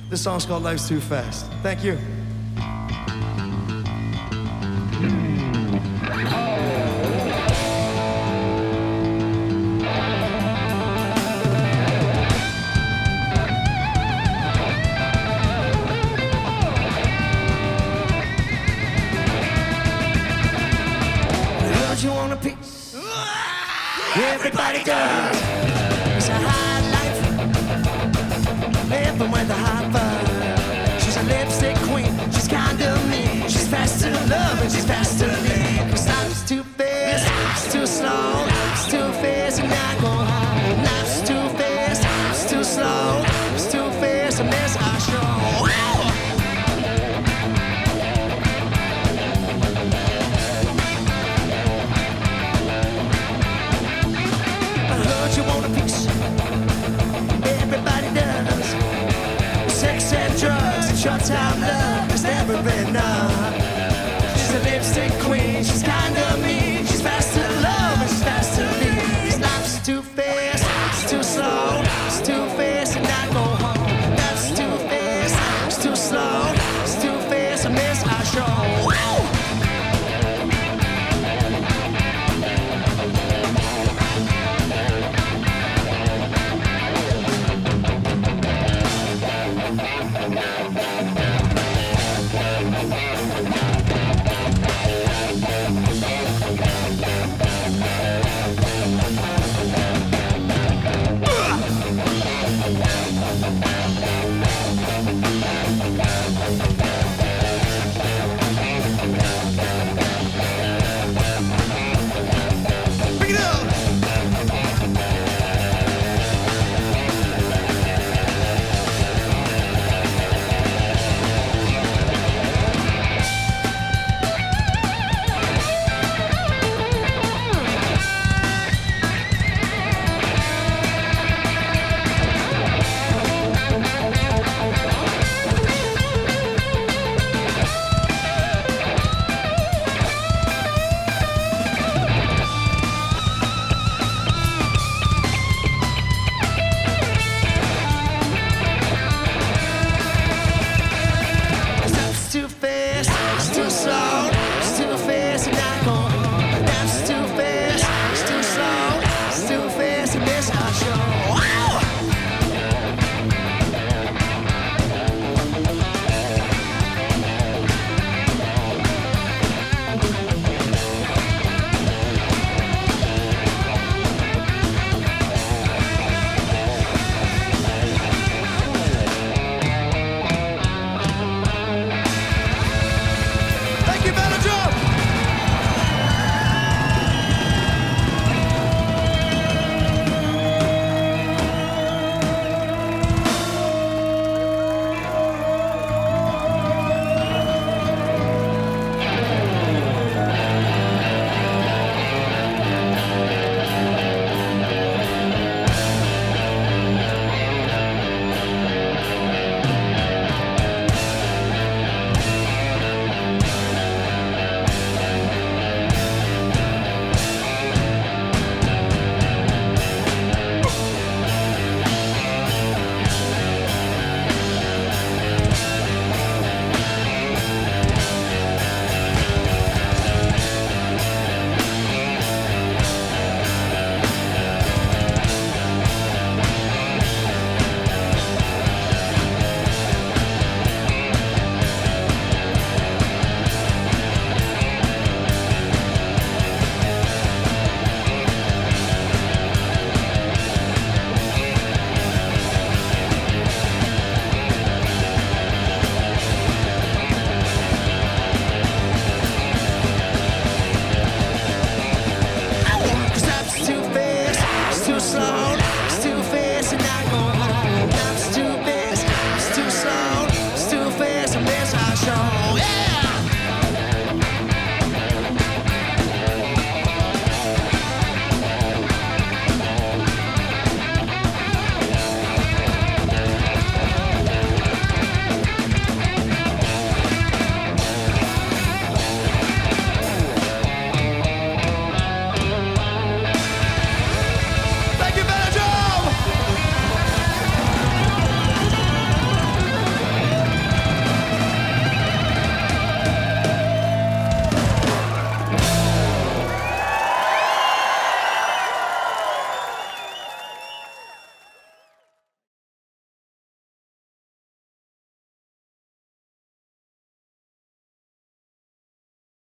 This song's called Life's Too Fast. Thank you. You want a piece? Everybody does. It's a high life, living with a high vibe. She's a lipstick queen, she's kind of mean. She's fast to love and she's fast to leave. Cause life's too fast, it's too slow. It's too fast and I go home. Life's too fast, it's too slow. It's too fast and miss our show. You want a piece? Everybody does. Sex and drugs and short-time love is never enough. She's a lipstick queen, she's kind of mean. She's fast to love and she's fast to leave. Life's too fast, it's too slow. It's too fast and I go home. Life's too fast, it's too slow. It's too fast, I miss our show.